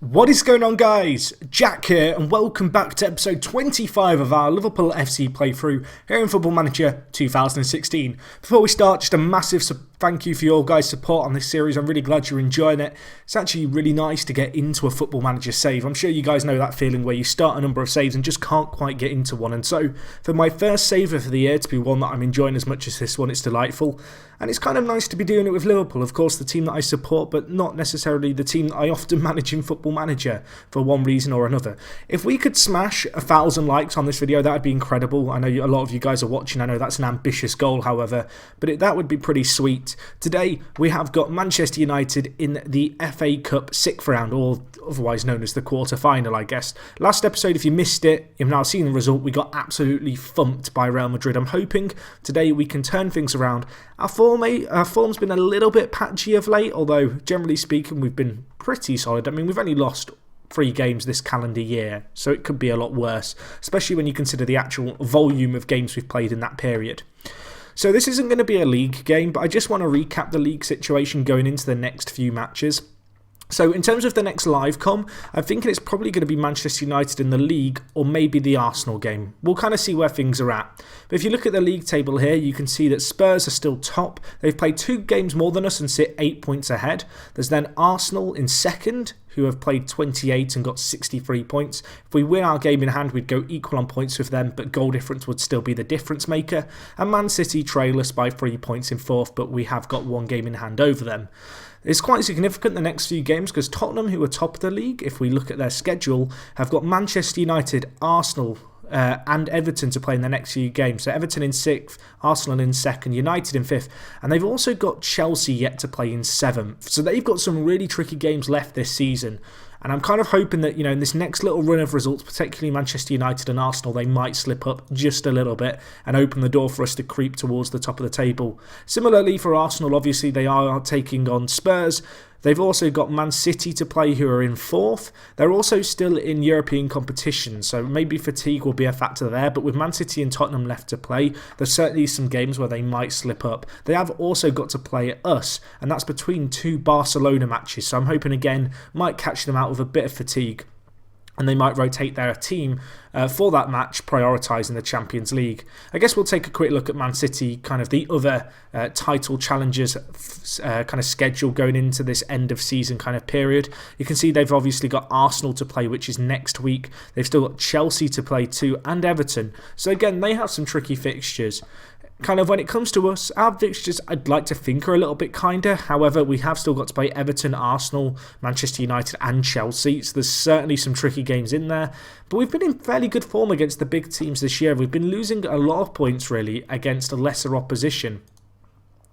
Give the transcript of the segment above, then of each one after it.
What is going on, guys? Jack here, and welcome back to episode 25 of our Liverpool FC playthrough here in Football Manager 2016. Before we start, just a massive thank you for your guys' support on this series. I'm really glad you're enjoying it. It's actually really nice to get into a Football Manager save. I'm sure you guys know that feeling where you start a number of saves and just can't quite get into one. And so, for my first saver for the year to be one that I'm enjoying as much as this one, it's delightful. And it's kind of nice to be doing it with Liverpool, of course, the team that I support, but not necessarily the team that I often manage in Football Manager for one reason or another. If we could smash 1,000 likes on this video, that would be incredible. I know a lot of you guys are watching. I know that's an ambitious goal, however, but that would be pretty sweet. Today, we have got Manchester United in the FA Cup sixth round, or otherwise known as the quarter-final, I guess. Last episode, if you missed it, you've now seen the result. We got absolutely thumped by Real Madrid. I'm hoping today we can turn things around. Our form's been a little bit patchy of late, although generally speaking, we've been pretty solid. I mean, we've only lost 3 games this calendar year, so it could be a lot worse, especially when you consider the actual volume of games we've played in that period. So this isn't going to be a league game, but I just want to recap the league situation going into the next few matches. So in terms of the next live com, I'm thinking it's probably going to be Manchester United in the league or maybe the Arsenal game. We'll kind of see where things are at. But if you look at the league table here, you can see that Spurs are still top. They've played 2 games more than us and sit 8 points ahead. There's then Arsenal in second, who have played 28 and got 63 points. If we win our game in hand, we'd go equal on points with them, but goal difference would still be the difference maker. And Man City trail us by 3 points in fourth, but we have got 1 game in hand over them. It's quite significant the next few games because Tottenham, who are top of the league, if we look at their schedule, have got Manchester United, Arsenal and Everton to play in the next few games. So Everton in 6th, Arsenal in 2nd, United in 5th, and they've also got Chelsea yet to play in 7th. So they've got some really tricky games left this season. And I'm kind of hoping that, in this next little run of results, particularly Manchester United and Arsenal, they might slip up just a little bit and open the door for us to creep towards the top of the table. Similarly for Arsenal, obviously they are taking on Spurs. They've also got Man City to play, who are in 4th. They're also still in European competition, so maybe fatigue will be a factor there. But with Man City and Tottenham left to play, there's certainly some games where they might slip up. They have also got to play us, and that's between 2 Barcelona matches. So I'm hoping, again, might catch them out with a bit of fatigue. And they might rotate their team for that match, prioritising the Champions League. I guess we'll take a quick look at Man City, kind of the other title challengers kind of schedule going into this end of season kind of period. You can see they've obviously got Arsenal to play, which is next week. They've still got Chelsea to play too, and Everton. So again, they have some tricky fixtures. Kind of when it comes to us, our fixtures I'd like to think are a little bit kinder. However, we have still got to play Everton, Arsenal, Manchester United and Chelsea. So there's certainly some tricky games in there. But we've been in fairly good form against the big teams this year. We've been losing a lot of points really against a lesser opposition,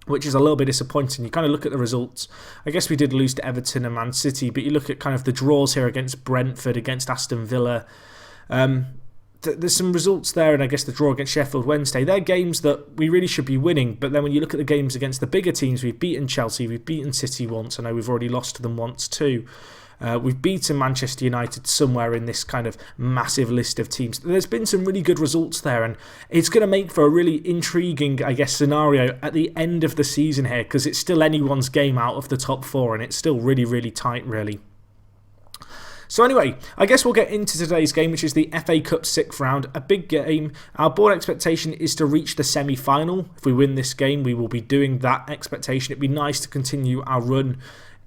which is a little bit disappointing. You kind of look at the results. I guess we did lose to Everton and Man City, but you look at kind of the draws here against Brentford, against Aston Villa. There's some results there, and I guess the draw against Sheffield Wednesday. They're games that we really should be winning, but then when you look at the games against the bigger teams, we've beaten Chelsea, we've beaten City once. I know we've already lost to them once too. We've beaten Manchester United somewhere in this kind of massive list of teams. There's been some really good results there, and it's going to make for a really intriguing, I guess, scenario at the end of the season here, because it's still anyone's game out of the top 4, and it's still really, really tight, really. So anyway, I guess we'll get into today's game, which is the FA Cup 6th round, a big game. Our board expectation is to reach the semi-final. If we win this game, we will be doing that expectation. It'd be nice to continue our run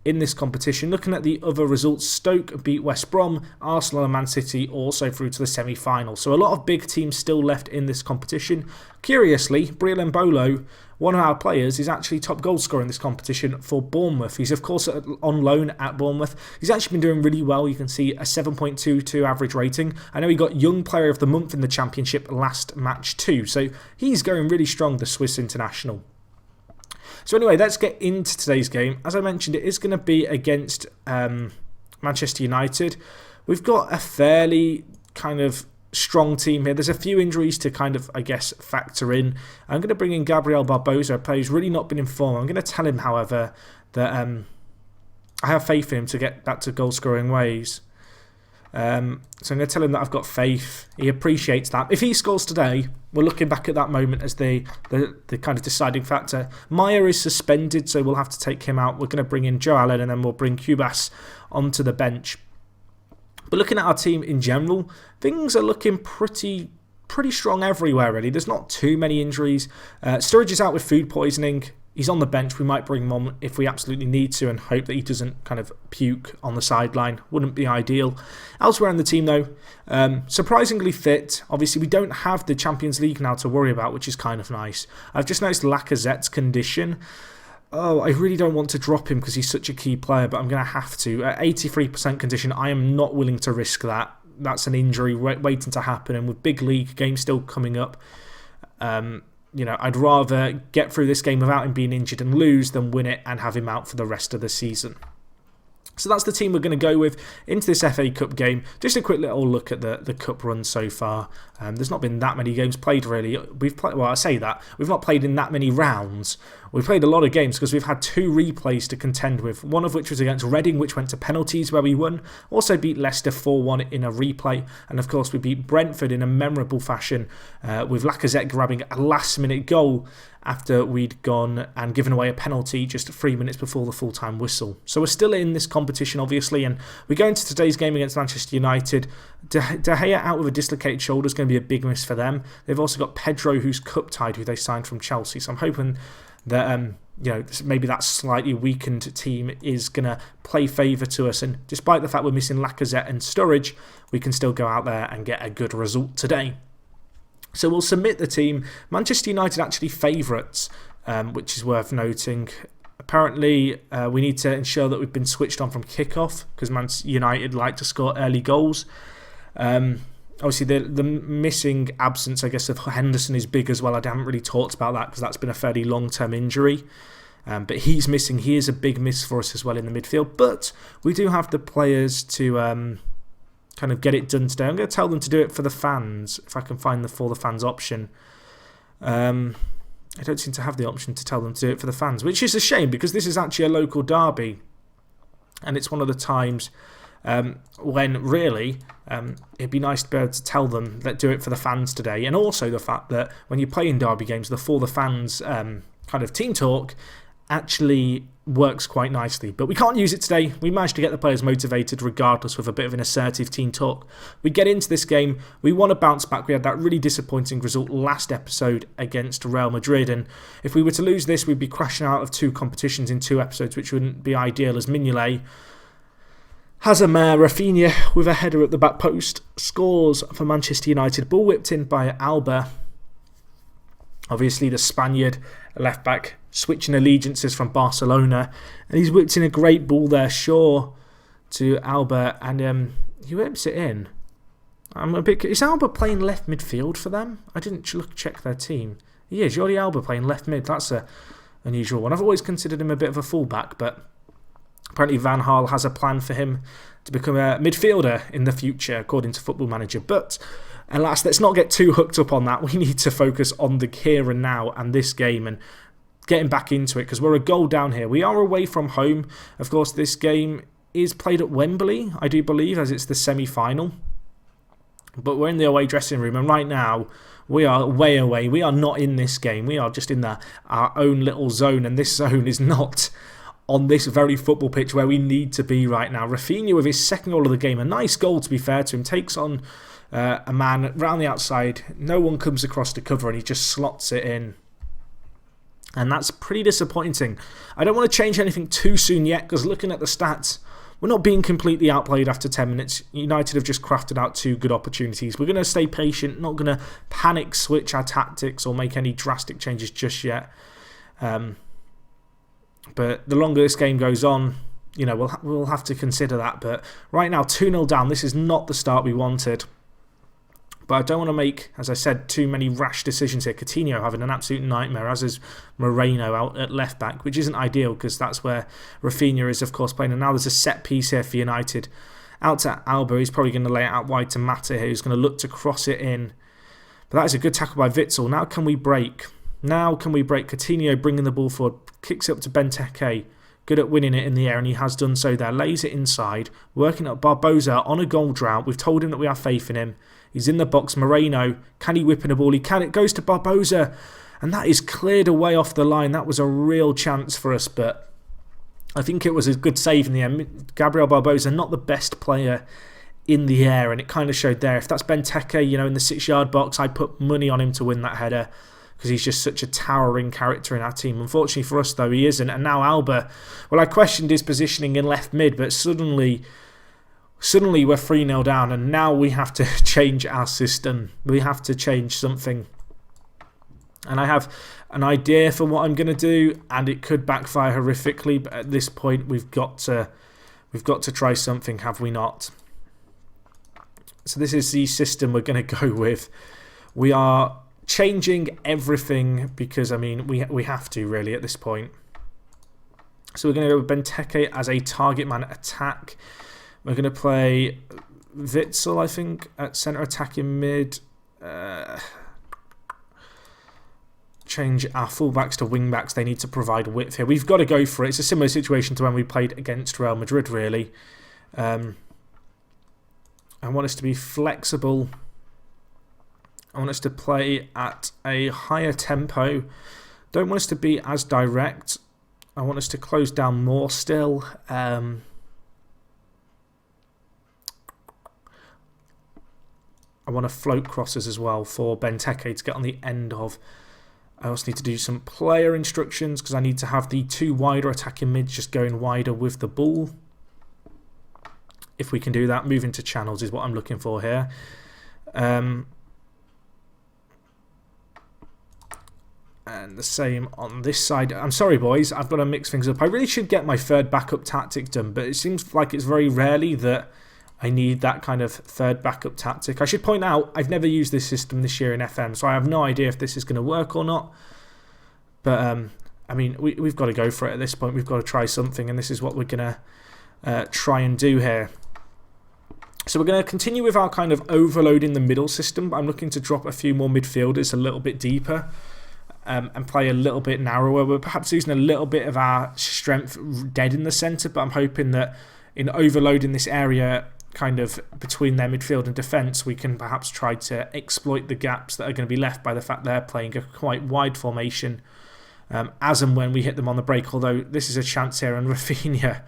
in this competition. Looking at the other results, Stoke beat West Brom, Arsenal and Man City also through to the semi-final. So a lot of big teams still left in this competition. Curiously, Breel Mbolo, one of our players, is actually top goal scorer in this competition for Bournemouth. He's of course on loan at Bournemouth. He's actually been doing really well. You can see a 7.22 average rating. I know he got Young Player of the Month in the Championship last match too. So he's going really strong, the Swiss international. So anyway, let's get into today's game. As I mentioned, it is going to be against Manchester United. We've got a fairly kind of strong team here. There's a few injuries to kind of, I guess, factor in. I'm going to bring in Gabriel Barbosa, a player who's really not been in form. I'm going to tell him, however, that I have faith in him to get back to goal-scoring ways. So I'm going to tell him that I've got faith. He appreciates that. If he scores today, we're looking back at that moment as the kind of deciding factor. Maya is suspended, so we'll have to take him out. We're going to bring in Joe Allen, and then we'll bring Cubas onto the bench. But looking at our team in general, things are looking pretty strong everywhere, really. There's not too many injuries. Sturridge is out with food poisoning. He's on the bench. We might bring him on if we absolutely need to and hope that he doesn't kind of puke on the sideline. Wouldn't be ideal. Elsewhere in the team, though, surprisingly fit. Obviously, we don't have the Champions League now to worry about, which is kind of nice. I've just noticed Lacazette's condition. Oh, I really don't want to drop him because he's such a key player, but I'm going to have to. At 83% condition, I am not willing to risk that. That's an injury waiting to happen, and with big league games still coming up, I'd rather get through this game without him being injured and lose than win it and have him out for the rest of the season. So that's the team we're going to go with into this FA Cup game. Just a quick little look at the Cup run so far. There's not been that many games played, really. I say that. We've not played in that many rounds. We've played a lot of games because we've had 2 replays to contend with, one of which was against Reading, which went to penalties where we won. Also beat Leicester 4-1 in a replay. And of course, we beat Brentford in a memorable fashion with Lacazette grabbing a last-minute goal after we'd gone and given away a penalty just 3 minutes before the full-time whistle. So we're still in this competition, obviously, and we go into today's game against Manchester United. De Gea out with a dislocated shoulder is going to be a big miss for them. They've also got Pedro, who's cup-tied, who they signed from Chelsea. So I'm hoping that maybe that slightly weakened team is going to play favour to us. And despite the fact we're missing Lacazette and Sturridge, we can still go out there and get a good result today. So we'll submit the team. Manchester United actually favourites, which is worth noting. Apparently, we need to ensure that we've been switched on from kickoff because Manchester United like to score early goals. Obviously, the missing absence, I guess, of Henderson is big as well. I haven't really talked about that because that's been a fairly long-term injury. But he's missing. He is a big miss for us as well in the midfield. But we do have the players to kind of get it done today. I'm going to tell them to do it for the fans, if I can find the for the fans option. I don't seem to have the option to tell them to do it for the fans, which is a shame because this is actually a local derby. And it's one of the times when really it'd be nice to be able to tell them that do it for the fans today. And also the fact that when you play in derby games, the for the fans kind of team talk actually works quite nicely. But we can't use it today. We managed to get the players motivated regardless with a bit of an assertive team talk. We get into this game. We want to bounce back. We had that really disappointing result last episode against Real Madrid. And if we were to lose this, we'd be crashing out of 2 competitions in 2 episodes, which wouldn't be ideal as Mignolet has a mare. Rafinha with a header at the back post scores for Manchester United. Ball whipped in by Alba. Obviously the Spaniard left back switching allegiances from Barcelona, and he's whipped in a great ball there, Shaw to Alba, and he whips it in. Is Alba playing left midfield for them? I didn't check their team. He is. Jordi Alba playing left mid. That's a unusual one. I've always considered him a bit of a fullback, but apparently Van Gaal has a plan for him to become a midfielder in the future, according to Football Manager. But alas, let's not get too hooked up on that. We need to focus on the here and now and this game and getting back into it because we're a goal down here. We are away from home. Of course, this game is played at Wembley, I do believe, as it's the semi-final. But we're in the away dressing room, and right now we are way away. We are not in this game. We are just in our own little zone, and this zone is not on this very football pitch where we need to be right now. Rafinha with his second goal of the game, a nice goal to be fair to him, takes on a man round the outside. No one comes across to cover, and he just slots it in. And that's pretty disappointing. I don't want to change anything too soon yet because looking at the stats, we're not being completely outplayed after 10 minutes. United have just crafted out 2 good opportunities. We're going to stay patient, not going to panic switch our tactics or make any drastic changes just yet. But the longer this game goes on, we'll have to consider that. But right now, 2-0 down. This is not the start we wanted. But I don't want to make, as I said, too many rash decisions here. Coutinho having an absolute nightmare, as is Moreno out at left back, which isn't ideal because that's where Rafinha is, of course, playing. And now there's a set piece here for United. Out to Alba. He's probably going to lay it out wide to Mata here, who's going to look to cross it in. But that is a good tackle by Witsel. Now can we break? Coutinho bringing the ball forward. Kicks it up to Benteke. Good at winning it in the air, and he has done so there. Lays it inside. Working up Barbosa on a goal drought. We've told him that we have faith in him. He's in the box. Moreno, can he whip in a ball? He can. It goes to Barbosa. And that is cleared away off the line. That was a real chance for us, but I think it was a good save in the end. Gabriel Barbosa, not the best player in the air, and it kind of showed there. If that's Benteke, you know, in the 6-yard box, I'd put money on him to win that header because he's just such a towering character in our team. Unfortunately for us, though, he isn't. And now Alba, well, I questioned his positioning in left mid, but suddenly we're 3-0 down, and now we have to change our system. We have to change something. And I have an idea for what I'm going to do, and it could backfire horrifically, but at this point we've got to try something, have we not? So this is the system we're going to go with. We are changing everything because, I mean, we have to really at this point. So we're going to go with Benteke as a target man attack. We're going to play Witsel, I think, at centre attacking mid. Change our fullbacks to wingbacks. They need to provide width here. We've got to go for it. It's a similar situation to when we played against Real Madrid, really. I want us to be flexible. I want us to play at a higher tempo. Don't want us to be as direct. I want us to close down more still. I want to float crosses as well for Benteke to get on the end of. I also need to do some player instructions because I need to have the 2 wider attacking mids just going wider with the ball. If we can do that, moving to channels is what I'm looking for here. And the same on this side. I'm sorry, boys, I've got to mix things up. I really should get my third backup tactic done, but it seems like it's very rarely that I need that kind of third backup tactic. I should point out, I've never used this system this year in FM, so I have no idea if this is going to work or not. But, I mean, we've got to go for it at this point. We've got to try something, and this is what we're going to try and do here. So we're going to continue with our kind of overloading the middle system. I'm looking to drop a few more midfielders a little bit deeper and play a little bit narrower. We're perhaps losing a little bit of our strength dead in the centre, but I'm hoping that in overloading this area kind of between their midfield and defence, we can perhaps try to exploit the gaps that are going to be left by the fact they're playing a quite wide formation as and when we hit them on the break. Although this is a chance here, and Rafinha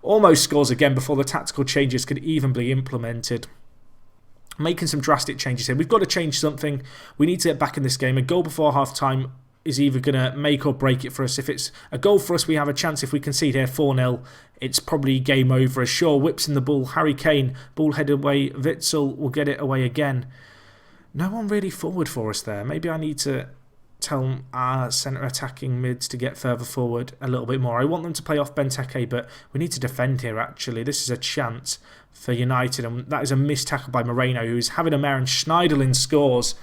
almost scores again before the tactical changes could even be implemented. Making some drastic changes here. We've got to change something. We need to get back in this game. A goal before half-time is either going to make or break it for us. If it's a goal for us, we have a chance. If we concede here 4-0, it's probably game over. As Shaw whips in the ball. Harry Kane, ball headed away. Witsel will get it away again. No one really forward for us there. Maybe I need to tell our centre attacking mids to get further forward a little bit more. I want them to play off Benteke, but we need to defend here actually. This is a chance for United, and that is a missed tackle by Moreno, who's having a mare, and Schneiderlin scores.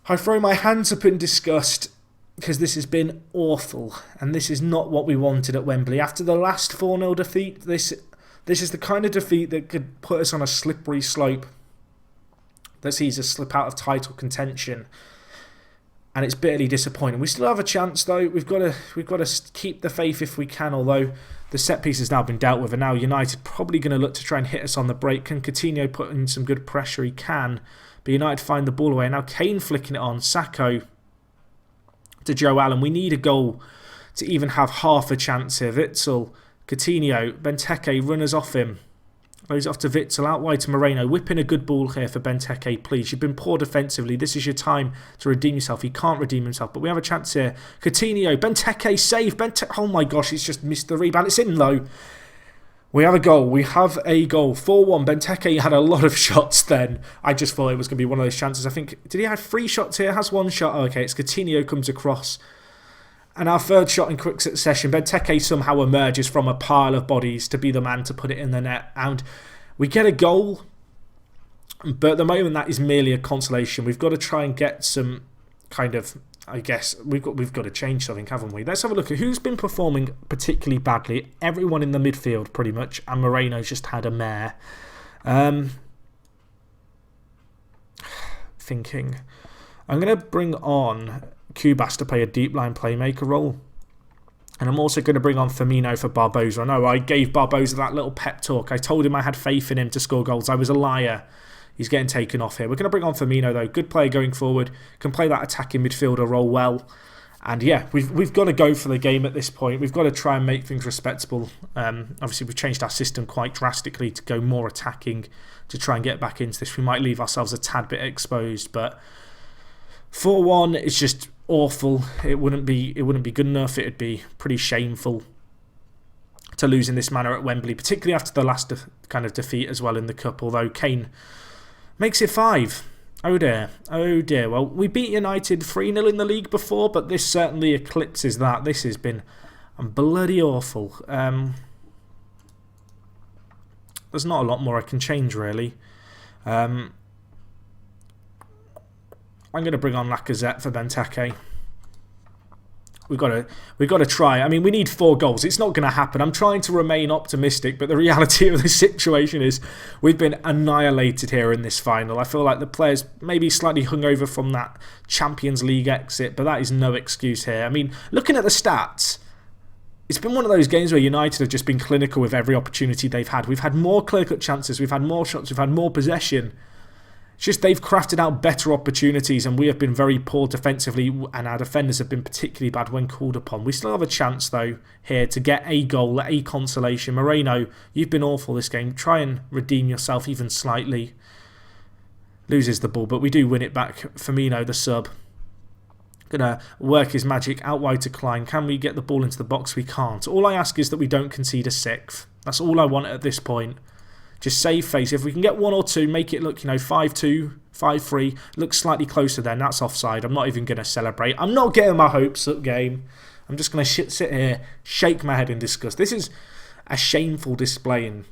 I throw my hands up in disgust because this has been awful, and this is not what we wanted at Wembley. After the last 4-0 defeat, this is the kind of defeat that could put us on a slippery slope that sees us slip out of title contention. And it's bitterly disappointing. We still have a chance, though. We've got to keep the faith if we can. Although the set piece has now been dealt with, and now United probably going to look to try and hit us on the break. Can Coutinho put in some good pressure? He can. But United find the ball away. Now Kane flicking it on. Sacco to Joe Allen. We need a goal to even have half a chance here. Witsel, Coutinho, Benteke, runners off him. Goes off to Witsel, out wide to Moreno. Whipping a good ball here for Benteke, please. You've been poor defensively. This is your time to redeem yourself. He can't redeem himself, but we have a chance here. Coutinho, Benteke, save. Oh my gosh, he's just missed the rebound. It's in though. We have a goal. We have a goal. 4-1. Benteke had a lot of shots then. I just thought it was going to be one of those chances. I think, did he have 3 shots here? Has 1 shot. Oh, okay, it's Coutinho comes across. And our third shot in quick succession, Benteke somehow emerges from a pile of bodies to be the man to put it in the net. And we get a goal, but at the moment that is merely a consolation. We've got to try and get some kind of, I guess, we've got to change something, haven't we? Let's have a look at who's been performing particularly badly. Everyone in the midfield, pretty much, and Moreno's just had a mare. Thinking, I'm going to bring on Kubas to play a deep line playmaker role. And I'm also going to bring on Firmino for Barbosa. I know I gave Barbosa that little pep talk. I told him I had faith in him to score goals. I was a liar. He's getting taken off here. We're going to bring on Firmino though. Good player going forward. Can play that attacking midfielder role well. And yeah, we've got to go for the game at this point. We've got to try and make things respectable. Obviously, we've changed our system quite drastically to go more attacking to try and get back into this. We might leave ourselves a tad bit exposed, but 4-1 is just awful. It wouldn't be good enough. It'd be pretty shameful to lose in this manner at Wembley, particularly after the last kind of defeat as well in the cup. Although Kane makes it 5. Oh dear, oh dear. Well, we beat United 3-0 in the league before, but this certainly eclipses that. This has been bloody awful. There's not a lot more I can change, really. I'm going to bring on Lacazette for Benteke. We've got to try. I mean, we need 4 goals. It's not going to happen. I'm trying to remain optimistic, but the reality of the situation is we've been annihilated here in this final. I feel like the players maybe slightly hungover from that Champions League exit, but that is no excuse here. I mean, looking at the stats, it's been one of those games where United have just been clinical with every opportunity they've had. We've had more clear-cut chances, we've had more shots, we've had more possession. It's just they've crafted out better opportunities, and we have been very poor defensively, and our defenders have been particularly bad when called upon. We still have a chance, though, here to get a goal, a consolation. Moreno, you've been awful this game. Try and redeem yourself even slightly. Loses the ball, but we do win it back. Firmino, the sub. Gonna work his magic out wide to Klein. Can we get the ball into the box? We can't. All I ask is that we don't concede a 6th. That's all I want at this point. Just save face. If we can get 1 or 2, make it look, 5-2, 5-3, look slightly closer then. That's offside. I'm not even going to celebrate. I'm not getting my hopes up, game. I'm just going to sit here, shake my head in disgust. This is a shameful display, and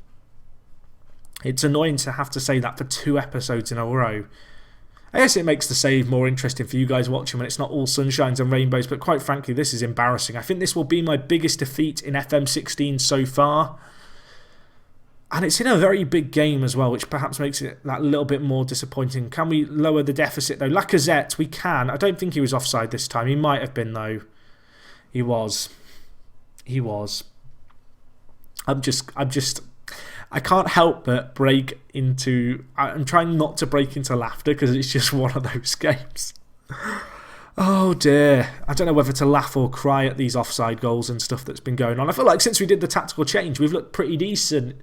it's annoying to have to say that for 2 episodes in a row. I guess it makes the save more interesting for you guys watching when it's not all sunshines and rainbows, but quite frankly, this is embarrassing. I think this will be my biggest defeat in FM16 so far. And it's in a very big game as well, which perhaps makes it that little bit more disappointing. Can we lower the deficit, though? Lacazette, we can. I don't think he was offside this time. He might have been, though. He was. He was. I can't help but break into... I'm trying not to break into laughter because it's just one of those games. Oh dear. I don't know whether to laugh or cry at these offside goals and stuff that's been going on. I feel like since we did the tactical change, we've looked pretty decent.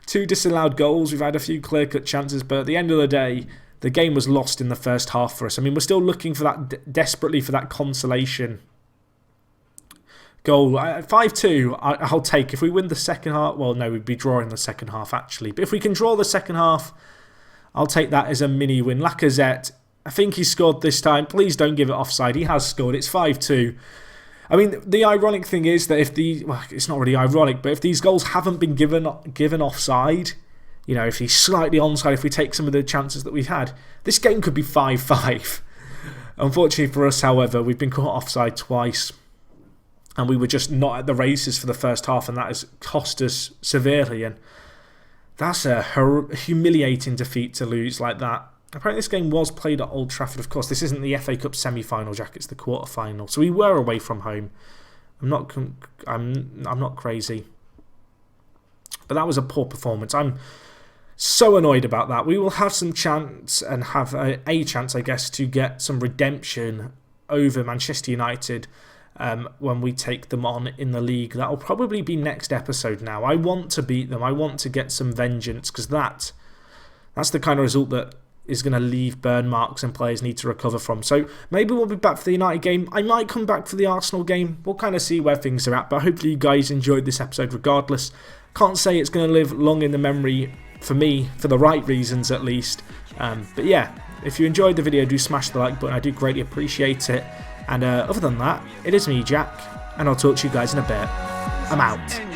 2 disallowed goals, we've had a few clear-cut chances, but at the end of the day, the game was lost in the first half for us. I mean, we're still looking for that desperately for that consolation goal. 5-2, I'll take. If we win the second half, well, no, we'd be drawing the second half, actually. But if we can draw the second half, I'll take that as a mini-win. Lacazette, I think he scored this time. Please don't give it offside. He has scored. It's 5-2. I mean, the ironic thing is that if the... Well, it's not really ironic, but if these goals haven't been given offside, if he's slightly onside, if we take some of the chances that we've had, this game could be 5-5. Unfortunately for us, however, we've been caught offside twice. And we were just not at the races for the first half, and that has cost us severely. And that's a humiliating defeat to lose like that. Apparently this game was played at Old Trafford. Of course, this isn't the FA Cup semi-final, Jack. It's the quarter-final. So we were away from home. I'm not crazy. But that was a poor performance. I'm so annoyed about that. We will have some chance and have a chance, I guess, to get some redemption over Manchester United when we take them on in the league. That will probably be next episode now. I want to beat them. I want to get some vengeance because that's the kind of result that is going to leave burn marks and players need to recover from. So maybe we'll be back for the United game. I might come back for the Arsenal game. We'll kind of see where things are at. But hopefully you guys enjoyed this episode regardless. Can't say it's going to live long in the memory for me, for the right reasons at least. But yeah, if you enjoyed the video, do smash the like button. I do greatly appreciate it. And other than that, it is me, Jack. And I'll talk to you guys in a bit. I'm out.